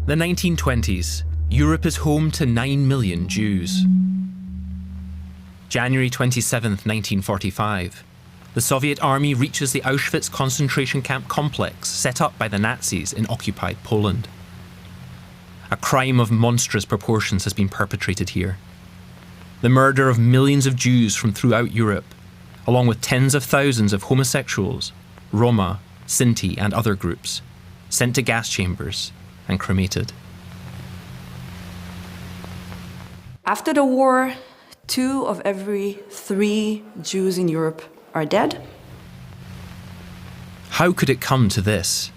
The 1920s. Europe is home to 9 million Jews. January 27, 1945. The Soviet army reaches the Auschwitz concentration camp complex set up by the Nazis in occupied Poland. A crime of monstrous proportions has been perpetrated here. The murder of millions of Jews from throughout Europe, along with tens of thousands of homosexuals, Roma, Sinti and other groups, sent to gas chambers and cremated. After the war, 2 of every 3 Jews in Europe are dead. How could it come to this?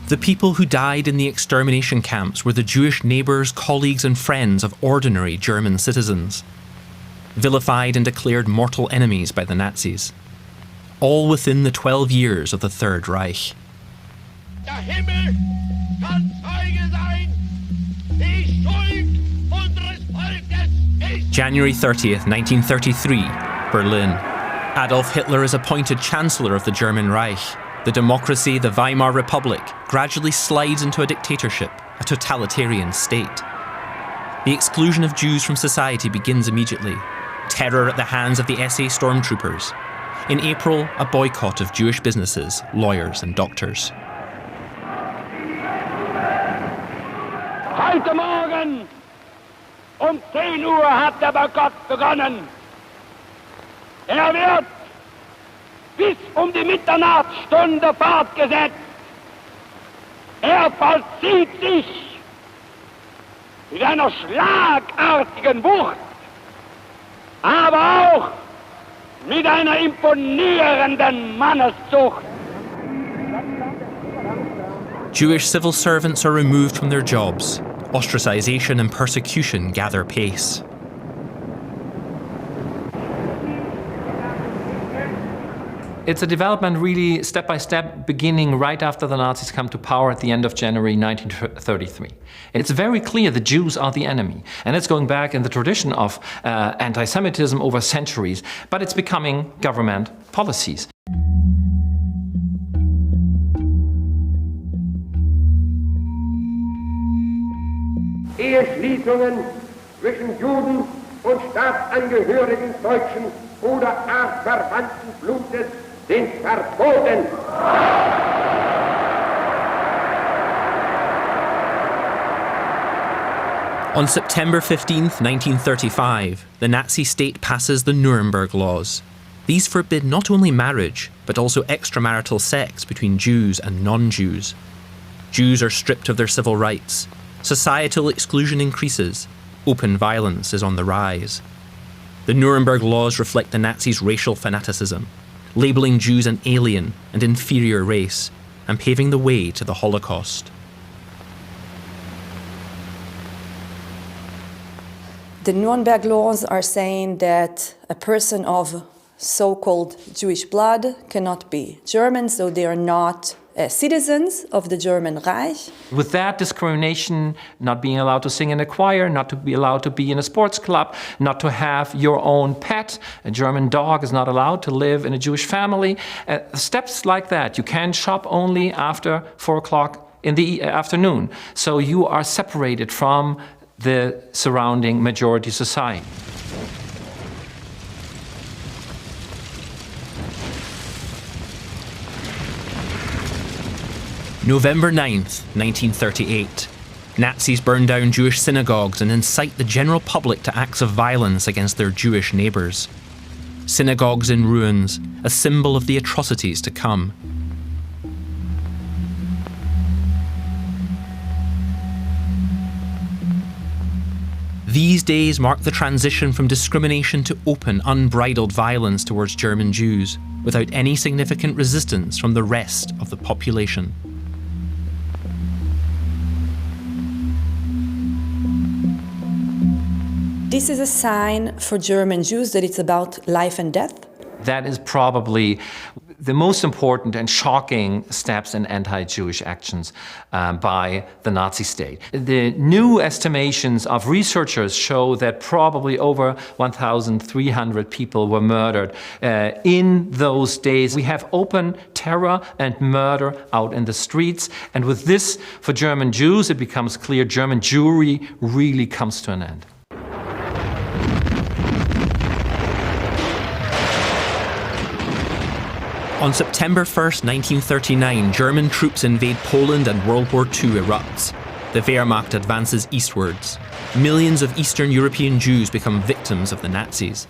The people who died in the extermination camps were the Jewish neighbours, colleagues and friends of ordinary German citizens, vilified and declared mortal enemies by the Nazis, all within the 12 years of the Third Reich. Der Himmel kann Zeuge sein, die Schuld unseres Volkes ist. January 30th, 1933, Berlin. Adolf Hitler is appointed Chancellor of the German Reich. The democracy, the Weimar Republic, gradually slides into a dictatorship, a totalitarian state. The exclusion of Jews from society begins immediately. Terror at the hands of the SA stormtroopers. In April, a boycott of Jewish businesses, lawyers and doctors. Heute Morgen 10 Uhr hat der Boykott begonnen. Wird bis die Mitternachtsstunde fortgesetzt. Vollzieht sich mit einer schlagartigen Wucht, aber auch mit einer imponierenden Manneszucht. Jewish civil servants are removed from their jobs. Ostracization and persecution gather pace. It's a development really step by step, beginning right after the Nazis come to power at the end of January 1933. It's very clear the Jews are the enemy, and it's going back in the tradition of anti-Semitism over centuries, but it's becoming government policies. Eheschließungen zwischen Juden und Staatsangehörigen deutschen oder artverwandten Blutes sind verboten. On September 15th, 1935, the Nazi state passes the Nuremberg Laws. These forbid not only marriage, but also extramarital sex between Jews and non-Jews. Jews are stripped of their civil rights. Societal exclusion increases. Open violence is on the rise. The Nuremberg Laws reflect the Nazis' racial fanaticism, labelling Jews an alien and inferior race, and paving the way to the Holocaust. The Nuremberg Laws are saying that a person of so-called Jewish blood cannot be German, so they are not citizens of the German Reich. With that discrimination, not being allowed to sing in a choir, not to be allowed to be in a sports club, not to have your own pet, a German dog is not allowed to live in a Jewish family. Steps like that. You can shop only after 4 o'clock in the afternoon. So you are separated from the surrounding majority society. November 9th, 1938. Nazis burn down Jewish synagogues and incite the general public to acts of violence against their Jewish neighbours. Synagogues in ruins, a symbol of the atrocities to come. These days mark the transition from discrimination to open, unbridled violence towards German Jews, without any significant resistance from the rest of the population. This is a sign for German Jews that it's about life and death. That is probably the most important and shocking steps in anti-Jewish actions by the Nazi state. The new estimations of researchers show that probably over 1,300 people were murdered in those days. We have open terror and murder out in the streets, and with this, for German Jews, it becomes clear German Jewry really comes to an end. On September 1st, 1939, German troops invade Poland and World War II erupts. The Wehrmacht advances eastwards. Millions of Eastern European Jews become victims of the Nazis.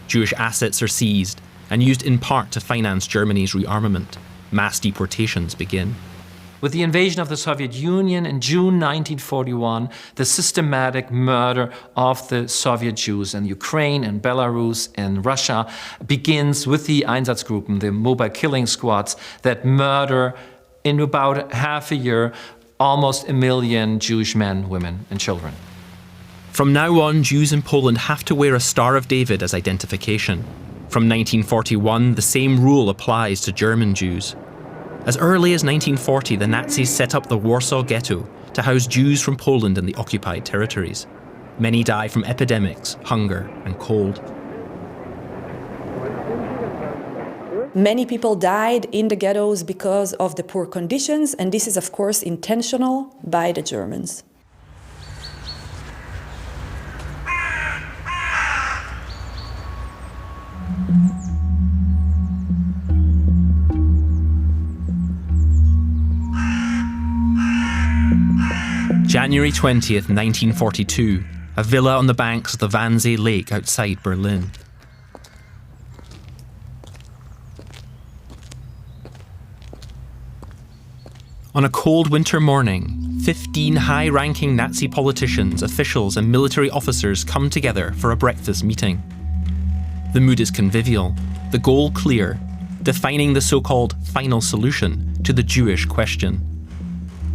Jewish assets are seized and used in part to finance Germany's rearmament. Mass deportations begin. With the invasion of the Soviet Union in June 1941, the systematic murder of the Soviet Jews in Ukraine and Belarus and Russia begins with the Einsatzgruppen, the mobile killing squads that murder in about half a year almost 1 million Jewish men, women and children. From now on, Jews in Poland have to wear a Star of David as identification. From 1941, the same rule applies to German Jews. As early as 1940, the Nazis set up the Warsaw Ghetto to house Jews from Poland in the occupied territories. Many die from epidemics, hunger, and cold. Many people died in the ghettos because of the poor conditions, and this is, of course, intentional by the Germans. January 20th, 1942, a villa on the banks of the Wannsee Lake outside Berlin. On a cold winter morning, 15 high-ranking Nazi politicians, officials and military officers come together for a breakfast meeting. The mood is convivial, the goal clear, defining the so-called final solution to the Jewish question.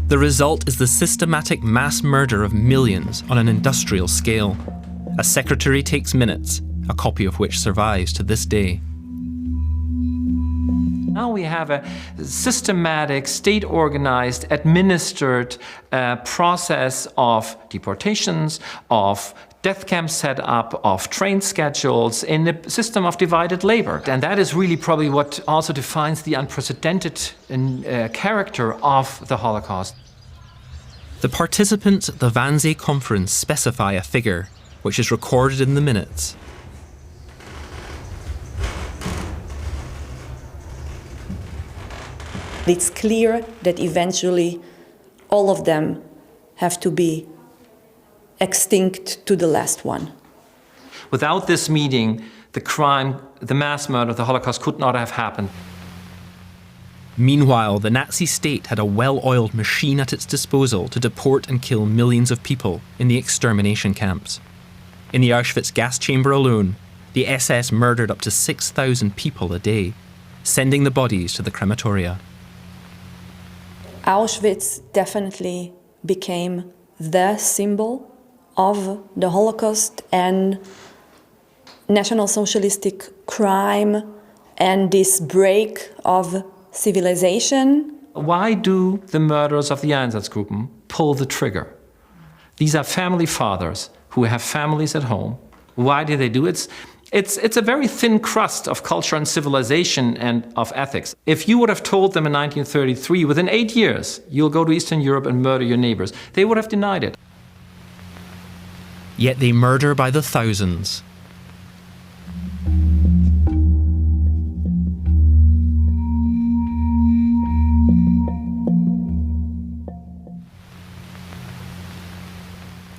The result is the systematic mass murder of millions on an industrial scale. A secretary takes minutes, a copy of which survives to this day. Now we have a systematic, state-organized, administered process of deportations, of death camps set up, of train schedules, in a system of divided labor. And that is really probably what also defines the unprecedented character of the Holocaust. The participants at the Wannsee Conference specify a figure, which is recorded in the minutes. It's clear that eventually all of them have to be extinct to the last one. Without this meeting, the crime, the mass murder, the Holocaust could not have happened. Meanwhile, the Nazi state had a well-oiled machine at its disposal to deport and kill millions of people in the extermination camps. In the Auschwitz gas chamber alone, the SS murdered up to 6,000 people a day, sending the bodies to the crematoria. Auschwitz definitely became the symbol of the Holocaust and National Socialistic crime and this break of civilization. Why do the murderers of the Einsatzgruppen pull the trigger? These are family fathers who have families at home. Why do they do it? It's a very thin crust of culture and civilization and of ethics. If you would have told them in 1933, within 8 years, you'll go to Eastern Europe and murder your neighbors, they would have denied it. Yet they murder by the thousands.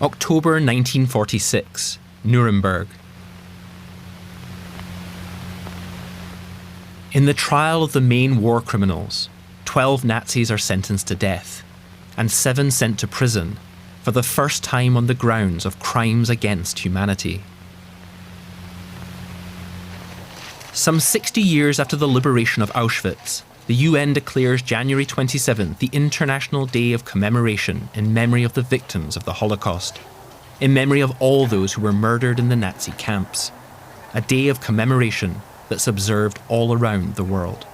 October 1946, Nuremberg. In the trial of the main war criminals, 12 Nazis are sentenced to death, and 7 sent to prison for the first time on the grounds of crimes against humanity. Some 60 years after the liberation of Auschwitz, the UN declares January 27th the International Day of Commemoration in memory of the victims of the Holocaust, in memory of all those who were murdered in the Nazi camps. A day of commemoration that's observed all around the world.